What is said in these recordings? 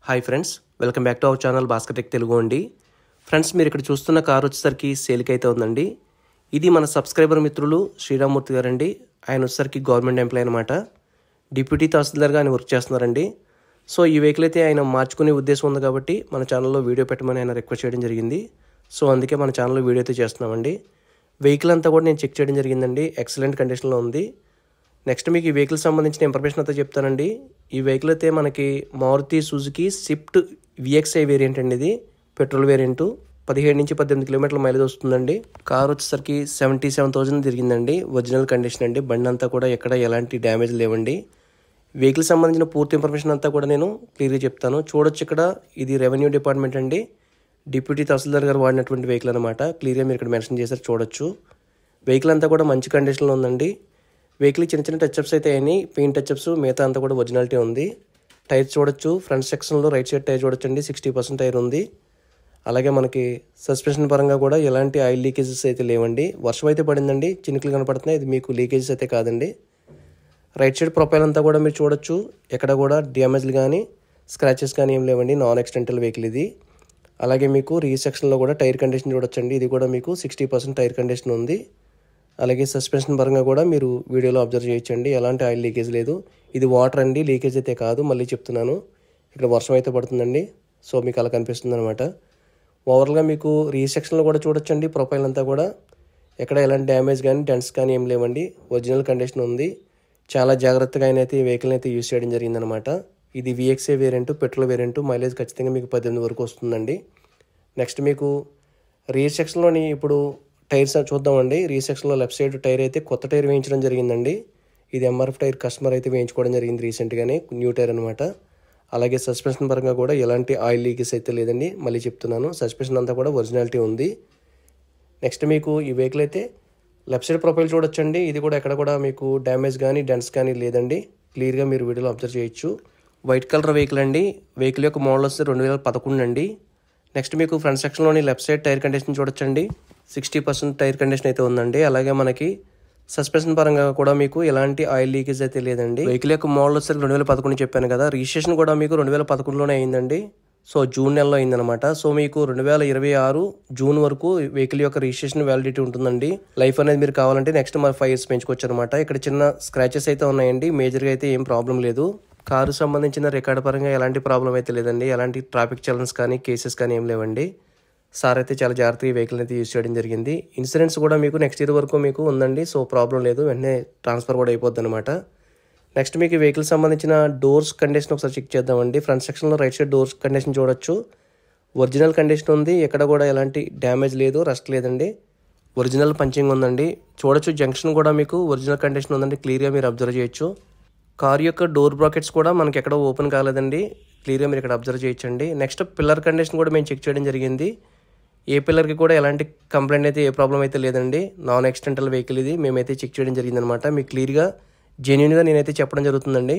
Hi friends, welcome back to our channel Bhaskar tech Telugu అండి. Friends, మీరు ఇక్కడ చూస్తున్న కార్ వచ్చేసరికి సేల్కి అయితే ఉందండి. ఇది మన సబ్స్క్రైబర్ మిత్రులు శ్రీరామ్మూర్తి గారండి. ఆయన వచ్చేసరికి గవర్నమెంట్ ఎంప్లాయ్ అనమాట. డిప్యూటీ తహసీల్దార్గా ఆయన వర్క్ చేస్తున్నారండి. సో ఈ వెహికల్ అయితే ఆయన మార్చుకునే ఉద్దేశం ఉంది కాబట్టి మన ఛానల్లో వీడియో పెట్టమని ఆయన రిక్వెస్ట్ చేయడం జరిగింది. సో అందుకే మన ఛానల్లో వీడియో అయితే చేస్తున్నామండి. వెహికల్ అంతా కూడా నేను చెక్ చేయడం జరిగిందండి. ఎక్సలెంట్ కండిషన్లో ఉంది. నెక్స్ట్ మీకు ఈ వెహికల్ సంబంధించిన ఇన్ఫర్మేషన్ అయితే చెప్తానండి. ఈ వెహికల్ అయితే మనకి Maruti Suzuki Swift VXI variant అండి. ఇది పెట్రోల్ వేరియంట్. 17 నుంచి 18 కిలోమీటర్ల మైలేజ్ వస్తుందండి. కార్ వచ్చేసరికి 77,000 తిరిగిందండి. ఒరిజినల్ కండిషన్ అండి. బండి అంతా కూడా ఎక్కడ ఎలాంటి డ్యామేజ్ లేవండి. వెహికల్ సంబంధించిన పూర్తి ఇన్ఫర్మేషన్ అంతా కూడా నేను క్లియర్గా చెప్తాను. చూడొచ్చు, ఇక్కడ ఇది రెవెన్యూ డిపార్ట్మెంట్ అండి. డిప్యూటీ తహసీల్దార్ గారు వాడినటువంటి వెహికల్ అనమాట. క్లియర్గా మీరు ఇక్కడ మెన్షన్ చేశారు, చూడొచ్చు. వెహికల్ అంతా కూడా మంచి కండిషన్లో ఉందండి. వెహికల్ చిన్న చిన్న టచ్అప్స్ అయితే అయినాయి, పెయింట్ టచ్అప్స్, మిగతా అంతా కూడా ఒరిజినాలిటీ ఉంది. టైర్స్ చూడొచ్చు, ఫ్రంట్ సెక్షన్లో రైట్ సైడ్ టైర్ చూడొచ్చండి, 60% టైర్ ఉంది. అలాగే మనకి సస్పెన్షన్ పరంగా కూడా ఎలాంటి ఆయిల్ లీకేజెస్ అయితే లేవండి. వర్షం అయితే పడిందండి, చినుకులు కనపడుతున్నాయి. ఇది మీకు లీకేజెస్ అయితే కాదండి. రైట్ సైడ్ ప్రొఫైల్ అంతా కూడా మీరు చూడొచ్చు, ఎక్కడ కూడా డ్యామేజ్లు కానీ స్క్రాచెస్ కానీ ఏం లేవండి. నాన్ యాక్సిడెంటల్ వెహికల్ ఇది. అలాగే మీకు రీ సెక్షన్లో కూడా టైర్ కండిషన్ చూడొచ్చండి. ఇది కూడా మీకు 60% టైర్ కండిషన్ ఉంది. అలాగే సస్పెన్షన్ పరంగా కూడా మీరు వీడియోలో అబ్జర్వ్ చేయొచ్చండి, ఎలాంటి ఆయిల్ లీకేజ్ లేదు. ఇది వాటర్ అండి, లీకేజ్ అయితే కాదు. మళ్ళీ చెప్తున్నాను, ఇక్కడ వర్షం అయితే పడుతుందండి. సో మీకు అలా కనిపిస్తుంది అనమాట. ఓవరాల్గా మీకు రీ సెక్షన్లో కూడా చూడొచ్చండి. ప్రొఫైల్ అంతా కూడా ఎక్కడ ఎలాంటి డ్యామేజ్ కానీ డెంట్స్ కానీ ఏం లేవండి. ఒరిజినల్ కండిషన్ ఉంది. చాలా జాగ్రత్తగా ఆయన అయితే ఈ వెహికల్ని అయితే యూజ్ చేయడం జరిగిందనమాట. ఇది VXi variant, petrol variant. Mileage ఖచ్చితంగా మీకు 18 వరకు వస్తుందండి. నెక్స్ట్ మీకు రీర్ సెక్షన్లోని ఇప్పుడు టైర్స్ చూద్దామండి. రీ సెక్షన్లో లెఫ్ట్ సైడ్ టైర్ అయితే కొత్త టైర్ వేయించడం జరిగిందండి. ఇది ఎంఆర్ఎఫ్ టైర్ కస్టమర్ అయితే వేయించుకోవడం జరిగింది రీసెంట్గానే, న్యూ టైర్ అనమాట. అలాగే సస్పెన్షన్ పరంగా కూడా ఎలాంటి ఆయిల్ లీకేజ్ అయితే లేదండి. మళ్ళీ చెప్తున్నాను, సస్పెన్షన్ అంతా కూడా ఒరిజినాలిటీ ఉంది. నెక్స్ట్ మీకు ఈ వెహికల్ అయితే లెఫ్ట్ సైడ్ ప్రొఫైల్ చూడొచ్చండి. ఇది కూడా ఎక్కడ కూడా మీకు డ్యామేజ్ కానీ డెంట్స్ కానీ లేదండి. క్లియర్గా మీరు వీడియోలో అబ్జర్వ్ చేయొచ్చు. వైట్ కలర్ వెహికల్ అండి. వెహికల్ యొక్క మోడల్ వస్తే 2011 అండి. నెక్స్ట్ మీకు ఫ్రంట్ సెక్షన్లోని లెఫ్ట్ సైడ్ టైర్ కండిషన్ చూడొచ్చండి, 60% టైర్ కండిషన్ అయితే ఉందండి. అలాగే మనకి సస్పెన్షన్ పరంగా కూడా మీకు ఎలాంటి ఆయిల్ లీకేజ్ అయితే లేదండి. వెహికల్ యొక్క మోడల్ వచ్చేసరికి 2011 చెప్పాను కదా. రిజిస్ట్రేషన్ కూడా మీకు 2011లోనే అయిందండి. సో జూన్ నెలలో అయిందనమాట. సో మీకు 2026 జూన్ వరకు వెహికల్ యొక్క రిజిస్ట్రేషన్ వ్యాలిడిటీ ఉంటుందండి. లైఫ్ అనేది మీరు కావాలంటే నెక్స్ట్ మరి 5 years పెంచుకోవచ్చు అనమాట. ఇక్కడ చిన్న స్క్రాచెస్ అయితే ఉన్నాయండి, మేజర్గా అయితే ఏం ప్రాబ్లం లేదు. కారు సంబంధించిన రికార్డు పరంగా ఎలాంటి ప్రాబ్లం అయితే లేదండి. ఎలాంటి ట్రాఫిక్ చలన్స్ కానీ కేసెస్ కానీ ఏం లేవండి. సార్ అయితే చాలా జాగ్రత్తగా ఈ వెహికల్ అయితే యూజ్ చేయడం జరిగింది. ఇన్సూరెన్స్ కూడా మీకు నెక్స్ట్ ఇయర్ వరకు మీకు ఉందండి. సో ప్రాబ్లం లేదు, వెంటనే ట్రాన్స్ఫర్ కూడా అయిపోద్ది అనమాట. నెక్స్ట్ మీకు ఈ వెహికల్ సంబంధించిన డోర్స్ కండిషన్ ఒకసారి చెక్ చేద్దామండి. ఫ్రంట్ సెక్షన్లో రైట్ సైడ్ డోర్స్ కండిషన్ చూడొచ్చు, ఒరిజినల్ కండిషన్ ఉంది. ఎక్కడ కూడా ఎలాంటి డ్యామేజ్ లేదు, రస్ట్ లేదండి. ఒరిజినల్ పంచింగ్ ఉందండి. చూడొచ్చు, జంక్షన్ కూడా మీకు ఒరిజినల్ కండిషన్ ఉందండి. క్లియర్గా మీరు అబ్జర్వ్ చేయొచ్చు. కార్ యొక్క డోర్ బ్రాకెట్స్ కూడా మనకి ఎక్కడ ఓపెన్ కాలేదండి. క్లియర్గా మీరు ఇక్కడ అబ్జర్వ్ చేయొచ్చండి. నెక్స్ట్ పిల్లర్ కండిషన్ కూడా మేము చెక్ చేయడం జరిగింది. ఏ పిల్లర్కి కూడా ఎలాంటి కంప్లైంట్ అయితే ఏ ప్రాబ్లం అయితే లేదండి. నాన్ యాక్సిడెంటల్ వెహికల్ ఇది. మేమైతే చెక్ చేయడం జరిగిందనమాట. మీకు క్లియర్గా జెన్యూన్గా నేనైతే చెప్పడం జరుగుతుందండి.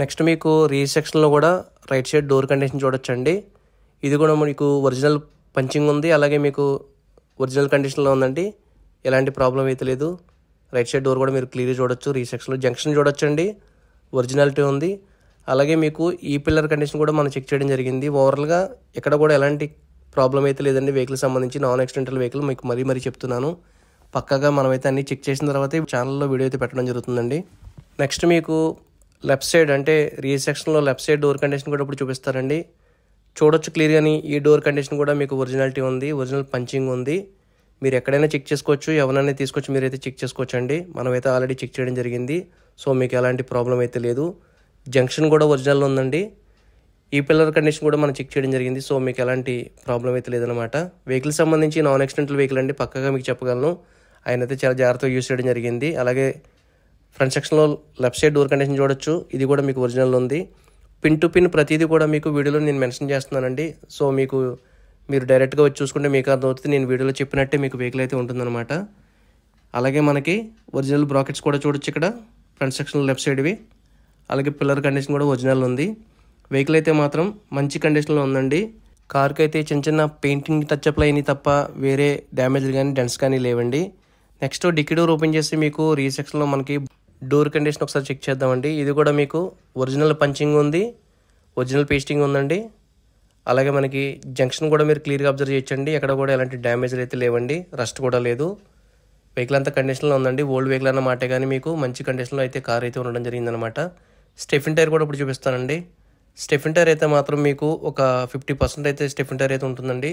నెక్స్ట్ మీకు రీ సెక్షన్లో కూడా రైట్ సైడ్ డోర్ కండిషన్ చూడొచ్చండి. ఇది కూడా మీకు ఒరిజినల్ పంచింగ్ ఉంది. అలాగే మీకు ఒరిజినల్ కండిషన్లో ఉందండి. ఎలాంటి ప్రాబ్లం అయితే లేదు. రైట్ సైడ్ డోర్ కూడా మీరు క్లియర్గా చూడొచ్చు. రీ సెక్షన్లో జంక్షన్ చూడొచ్చండి, ఒరిజినాలిటీ ఉంది. అలాగే మీకు ఈ పిల్లర్ కండిషన్ కూడా మనం చెక్ చేయడం జరిగింది. ఓవరాల్గా ఎక్కడ కూడా ఎలాంటి ప్రాబ్లం అయితే లేదండి. వెహికల్ సంబంధించి నాన్ యాక్సిడెంటల్ వెహికల్ మీకు మరీ చెప్తున్నాను. పక్కాగా మనమైతే అన్ని చెక్ చేసిన తర్వాత ఛానల్లో వీడియో అయితే పెట్టడం జరుగుతుందండి. నెక్స్ట్ మీకు లెఫ్ట్ సైడ్ అంటే రీ సెక్షన్లో లెఫ్ట్ సైడ్ డోర్ కండిషన్ కూడా ఇప్పుడు చూపిస్తారండి. చూడొచ్చు క్లియర్గాని. ఈ డోర్ కండిషన్ కూడా మీకు ఒరిజినాలిటీ ఉంది, ఒరిజినల్ పంచింగ్ ఉంది. మీరు ఎక్కడైనా చెక్ చేసుకోవచ్చు, ఎవరైనా తీసుకొచ్చి మీరైతే చెక్ చేసుకోవచ్చు అండి. మనమైతే ఆల్రెడీ చెక్ చేయడం జరిగింది. సో మీకు ఎలాంటి ప్రాబ్లం అయితే లేదు. జంక్షన్ కూడా ఒరిజినల్ ఉందండి. ఈ పిల్లర్ కండిషన్ కూడా మనం చెక్ చేయడం జరిగింది. సో మీకు ఎలాంటి ప్రాబ్లం అయితే లేదనమాట. వెహికల్ సంబంధించి నాన్ యాక్సిడెంటల్ వెహికల్ అండి, పక్కగా మీకు చెప్పగలను. ఆయన అయితే చాలా జాగ్రత్తగా యూజ్ చేయడం జరిగింది. అలాగే ఫ్రంట్ సెక్షన్లో లెఫ్ట్ సైడ్ డోర్ కండిషన్ చూడొచ్చు, ఇది కూడా మీకు ఒరిజినల్ ఉంది. పిన్ టు పిన్ ప్రతిదీ కూడా మీకు వీడియోలో నేను మెన్షన్ చేస్తున్నానండి. సో మీరు డైరెక్ట్గా వచ్చి చూసుకుంటే మీకు అర్థమవుతుంది. నేను వీడియోలో చెప్పినట్టే మీకు వెహికల్ అయితే ఉంటుందన్నమాట. అలాగే మనకి ఒరిజినల్ బ్రాకెట్స్ కూడా చూడొచ్చు ఇక్కడ ఫ్రంట్ సెక్షన్లో లెఫ్ట్ సైడ్వి. అలాగే పిల్లర్ కండిషన్ కూడా ఒరిజినల్ ఉంది. వెహికల్ అయితే మాత్రం మంచి కండిషన్లో ఉందండి. కార్కి అయితే చిన్న పెయింటింగ్ టచ్అప్లు అయినాయి తప్ప వేరే డ్యామేజ్లు కానీ డెంట్స్ కానీ లేవండి. నెక్స్ట్ డిక్కీ డోర్ ఓపెన్ చేసి మీకు రీ సెక్షన్లో మనకి డోర్ కండిషన్ ఒకసారి చెక్ చేద్దామండి. ఇది కూడా మీకు ఒరిజినల్ పంచింగ్ ఉంది, ఒరిజినల్ పేస్టింగ్ ఉందండి. అలాగే మనకి జంక్షన్ కూడా మీరు క్లియర్గా అబ్జర్వ్ చేయొచ్చండి. ఎక్కడ కూడా ఎలాంటి డ్యామేజ్లు అయితే లేవండి, రస్ట్ కూడా లేదు. వెహికల్ అంతా కండిషన్లో ఉందండి. ఓల్డ్ వెహికల్ అన్నమాట, కానీ మీకు మంచి కండిషన్లో అయితే కార్ అయితే ఉండడం జరిగిందనమాట. స్టెఫిన్ టైర్ కూడా ఇప్పుడు చూపిస్తానండి. స్టెఫిన్ టైర్ అయితే మాత్రం మీకు ఒక 50% అయితే స్టెఫిన్ టైర్ అయితే ఉంటుందండి.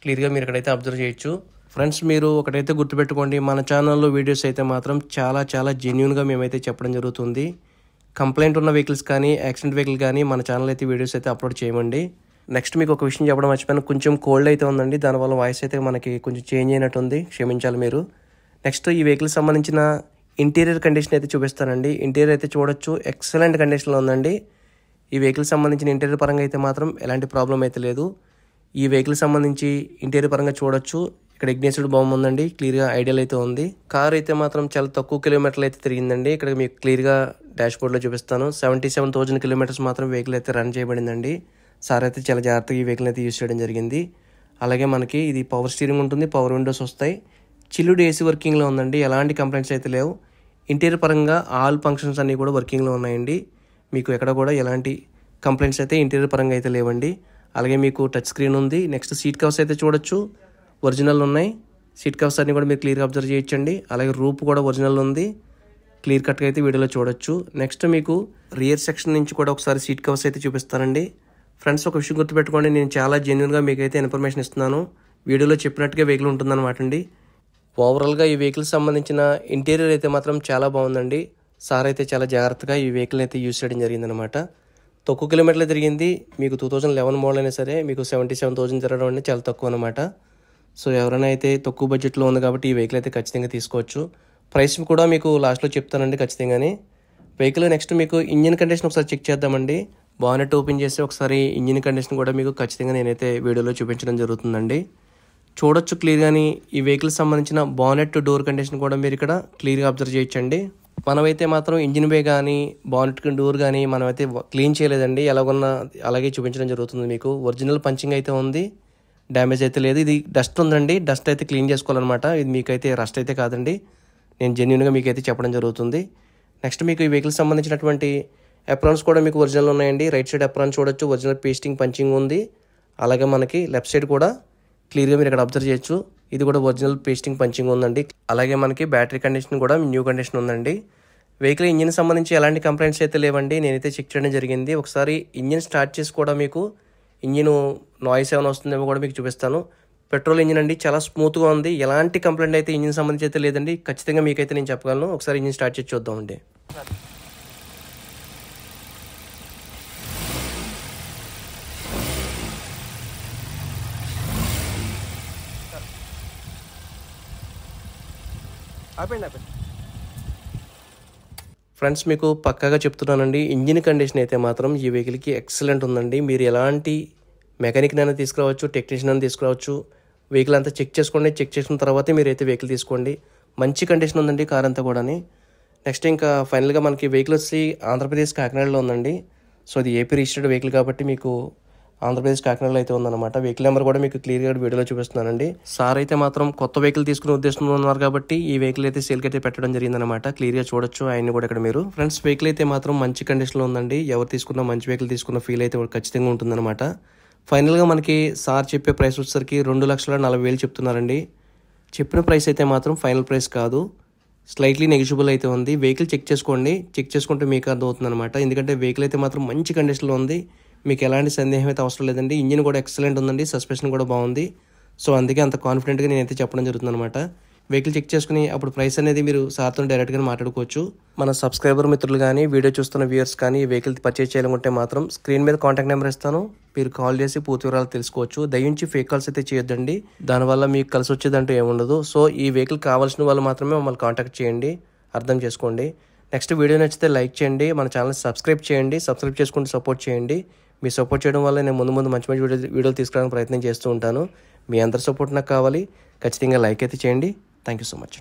క్లియర్గా మీరు ఇక్కడైతే అబ్జర్వ్ చేయొచ్చు. ఫ్రెండ్స్, మీరు ఒకటైతే గుర్తుపెట్టుకోండి, మన ఛానల్లో వీడియోస్ అయితే మాత్రం చాలా జెన్యూన్గా మేమైతే చెప్పడం జరుగుతుంది. కంప్లైంట్ ఉన్న వెహికల్స్ కానీ యాక్సిడెంట్ వెహికల్ కానీ మన ఛానల్ అయితే వీడియోస్ అయితే అప్లోడ్ చేయమండి. నెక్స్ట్ మీకు ఒక విషయం చెప్పడం మర్చిపోయాను, కొంచెం కోల్డ్ అయితే ఉందండి, దానివల్ల వాయిస్ అయితే మనకి కొంచెం చేంజ్ అయినట్టుంది, క్షమించాలి మీరు. నెక్స్ట్ ఈ వెహికల్కి సంబంధించిన ఇంటీరియర్ కండిషన్ అయితే చూపిస్తానండి. ఇంటీరియర్ అయితే చూడొచ్చు, ఎక్సలెంట్ కండిషన్లో ఉందండి. ఈ వెహికల్ సంబంధించిన ఇంటీరియర్ పరంగా అయితే మాత్రం ఎలాంటి ప్రాబ్లం అయితే లేదు. ఈ వెహికల్ సంబంధించి ఇంటీరియర్ పరంగా చూడొచ్చు. ఇక్కడ ఇగ్నిషన్ బాంబు ఉందండి, క్లియర్గా ఐడియల్ అయితే ఉంది. కార్ అయితే మాత్రం చాలా తక్కువ కిలోమీటర్లు అయితే తిరిగిందండి. ఇక్కడ మీకు క్లియర్గా డాష్ బోర్డ్లో చూపిస్తాను. 77,000 కిలోమీటర్స్ మాత్రం వెహికల్ అయితే రన్ చేయబడిందండి. సార్ అయితే చాలా జాగ్రత్తగా ఈ వెహికల్ అయితే యూజ్ చేయడం జరిగింది. అలాగే మనకి ఇది పవర్ స్టీరింగ్ ఉంటుంది, పవర్ విండోస్ వస్తాయి, చిల్లుడ్ ఏసీ వర్కింగ్లో ఉందండి. ఎలాంటి కంప్లైంట్స్ అయితే లేవు. ఇంటీరియర్ పరంగా ఆల్ ఫంక్షన్స్ అన్నీ కూడా వర్కింగ్లో ఉన్నాయండి. మీకు ఎక్కడ కూడా ఎలాంటి కంప్లైంట్స్ అయితే ఇంటీరియర్ పరంగా అయితే లేవండి. అలాగే మీకు టచ్ స్క్రీన్ ఉంది. నెక్స్ట్ సీట్ కవర్స్ అయితే చూడొచ్చు, ఒరిజినల్ ఉన్నాయి. సీట్ కవర్స్ అన్ని కూడా మీరు క్లియర్గా అబ్జర్వ్ చేయొచ్చండి. అలాగే రూప్ కూడా ఒరిజినల్ ఉంది, క్లియర్ కట్గా అయితే వీడియోలో చూడొచ్చు. నెక్స్ట్ మీకు రియర్ సెక్షన్ నుంచి కూడా ఒకసారి సీట్ కవర్స్ అయితే చూపిస్తానండి. ఫ్రెండ్స్, ఒక విషయం గుర్తుపెట్టుకోండి, నేను చాలా జెన్యూన్గా మీకైతే ఇన్ఫర్మేషన్ ఇస్తున్నాను. వీడియోలో చెప్పినట్టుగా వెహికల్ ఉంటుందన్నమాట అండి. ఓవరాల్గా ఈ వెహికల్ సంబంధించిన ఇంటీరియర్ అయితే మాత్రం చాలా బాగుందండి. సార్ అయితే చాలా జాగ్రత్తగా ఈ వెహికల్ అయితే యూజ్ చేయడం జరిగిందనమాట. తక్కువ కిలోమీటర్లు తిరిగింది. మీకు 2011 మోడల్ అయినా సరే మీకు 77,000 తిరగడం అనేది చాలా తక్కువ అనమాట. సో ఎవరైనా అయితే తక్కువ బడ్జెట్లో ఉంది కాబట్టి ఈ వెహికల్ అయితే ఖచ్చితంగా తీసుకోవచ్చు. ప్రైస్ కూడా మీకు లాస్ట్లో చెప్తానండి ఖచ్చితంగానే. వెహికల్ నెక్స్ట్ మీకు ఇంజిన్ కండిషన్ ఒకసారి చెక్ చేద్దామండి. బానెట్ ఓపెన్ చేసి ఒకసారి ఇంజిన్ కండిషన్ కూడా మీకు ఖచ్చితంగా నేనైతే వీడియోలో చూపించడం జరుగుతుందండి. చూడొచ్చు క్లియర్గాని ఈ వెహికల్ సంబంధించిన బానెట్ డోర్ కండిషన్ కూడా మీరు ఇక్కడ క్లియర్గా అబ్జర్వ్ చేయొచ్చండి. మనమైతే మాత్రం ఇంజిన్ బే కానీ బానెట్ డోర్ కానీ మనమైతే క్లీన్ చేయలేదండి, ఎలాగొన్నా అలాగే చూపించడం జరుగుతుంది. మీకు ఒరిజినల్ పంచింగ్ అయితే ఉంది, డ్యామేజ్ అయితే లేదు. ఇది డస్ట్ ఉందండి, డస్ట్ అయితే క్లీన్ చేసుకోవాలన్నమాట. ఇది మీకైతే రస్ట్ అయితే కాదండి, నేను జెన్యూన్గా మీకైతే చెప్పడం జరుగుతుంది. నెక్స్ట్ మీకు ఈ వెహికల్ సంబంధించినటువంటి అప్రాన్స్ కూడా మీకు ఒరిజినల్ ఉన్నాయండి. రైట్ సైడ్ అప్రాన్ చూడొచ్చు, ఒరిజినల్ పేస్టింగ్ పంచింగ్ ఉంది. అలాగే మనకి లెఫ్ట్ సైడ్ కూడా క్లియర్గా మీరు ఇక్కడ అబ్జర్వ్ చేయొచ్చు, ఇది కూడా ఒరిజినల్ పేస్టింగ్ పంచింగ్ ఉందండి. అలాగే మనకి బ్యాటరీ కండిషన్ కూడా న్యూ కండిషన్ ఉందండి. వెహికల్ ఇంజిన్ సంబంధించి ఎలాంటి కంప్లైంట్స్ అయితే లేవండి, నేనైతే చెక్ చేయడం జరిగింది. ఒకసారి ఇంజిన్ స్టార్ట్ చేసి కూడా మీకు ఇంజిన్ నాయిస్ ఏమైనా వస్తుందేమో కూడా మీకు చూపిస్తాను. పెట్రోల్ ఇంజిన్ అండి, చాలా స్మూత్గా ఉంది. ఎలాంటి కంప్లైంట్ అయితే ఇంజిన్ సంబంధించి అయితే లేదండి, ఖచ్చితంగా మీకైతే నేను చెప్పగలను. ఒకసారి ఇంజిన్ స్టార్ట్ చేసి చూద్దామండి. ఫ్రెండ్స్, మీకు పక్కాగా చెప్తున్నానండి, ఇంజిన్ కండిషన్ అయితే మాత్రం ఈ వెహికల్కి ఎక్సలెంట్ ఉందండి. మీరు ఎలాంటి మెకానిక్నైనా తీసుకురావచ్చు, టెక్నీషియన్ అయినా తీసుకురావచ్చు. వెహికల్ అంతా చెక్ చేసుకోండి, చెక్ చేసిన తర్వాతే మీరైతే వెహికల్ తీసుకోండి. మంచి కండిషన్ ఉందండి కార్ అంతా కూడా. నెక్స్ట్ ఇంకా ఫైనల్గా మనకి వెహికల్ వచ్చి ఆంధ్రప్రదేశ్ కాకినాడలో ఉందండి. సో ఇది ఏపీ రిజిస్టర్డ్ వెహికల్ కాబట్టి మీకు ఆంధ్రప్రదేశ్ కాకినాడలో అయితే ఉందన్నమాట. వెహికల్ నెంబర్ కూడా మీకు క్లియర్గా వీడియోలో చూపిస్తున్నానండి. సార్ అయితే మాత్రం కొత్త వెహికల్ తీసుకునే ఉద్దేశంలో ఉన్నారు కాబట్టి ఈ వెహికల్ అయితే సేల్కి అయితే పెట్టడం జరిగిందనమాట. క్లియర్గా చూడొచ్చు ఆయన్ని కూడా ఇక్కడ మీరు. ఫ్రెండ్స్, వెహికల్ అయితే మాత్రం మంచి కండిషన్లో ఉందండి. ఎవరు తీసుకున్నా మంచి వెహికల్ తీసుకున్న ఫీల్ అయితే ఖచ్చితంగా ఉంటుందన్నమాట. ఫైనల్గా మనకి సార్ చెప్పే ప్రైస్ వచ్చేసరికి 2,40,000 చెప్తున్నారండి. చెప్పిన ప్రైస్ అయితే మాత్రం ఫైనల్ ప్రైస్ కాదు, స్లైట్లీ నెగిషియబుల్ అయితే ఉంది. వెహికల్ చెక్ చేసుకోండి, చెక్ చేసుకుంటే మీకు అర్థమవుతుంది అనమాట. ఎందుకంటే వెహికల్ అయితే మాత్రం మంచి కండిషన్లో ఉంది, మీకు ఎలాంటి సందేహం అయితే అవసరం లేదండి. ఇంజిన్ కూడా ఎక్సలెంట్ ఉందండి, సస్పెన్షన్ కూడా బాగుంది. సో అందుకే అంత కాన్ఫిడెంట్గా నేనైతే చెప్పడం జరుగుతుంది అనమాట. వెహికల్ చెక్ చేసుకుని అప్పుడు ప్రైస్ అనేది మీరు సార్తో డైరెక్ట్గా మాట్లాడుకోవచ్చు. మన సబ్స్క్రైబర్ మిత్రులు కానీ వీడియో చూస్తున్న వ్యూయర్స్ కానీ ఈ వెహికల్ పర్చేజ్ చేయాలనుకుంటే మాత్రం స్క్రీన్ మీద కాంటాక్ట్ నెంబర్ ఇస్తాను, మీరు కాల్ చేసి పూర్తి వివరాలు తెలుసుకోవచ్చు. దయించి ఫేక్ కాల్స్ అయితే చేయొద్దండి, దానివల్ల మీకు కలిసి వచ్చేదంటూ ఏముండదు. సో ఈ వెహికల్ కావాల్సిన వాళ్ళు మాత్రమే మమ్మల్ని కాంటాక్ట్ చేయండి, అర్థం చేసుకోండి. నెక్స్ట్ వీడియో నచ్చితే లైక్ చేయండి, మన ఛానల్ సబ్స్క్రైబ్ చేయండి, సబ్స్క్రైబ్ చేసుకుంటూ సపోర్ట్ చేయండి. మీ సపోర్ట్ చేయడం వల్ల నేను ముందు మంచి వీడియోలు తీసుకురావడానికి ప్రయత్నం చేస్తూ ఉంటాను. మీ అందరి సపోర్ట్ నాకు కావాలి. ఖచ్చితంగా లైక్ అయితే చేయండి. Thank you so much.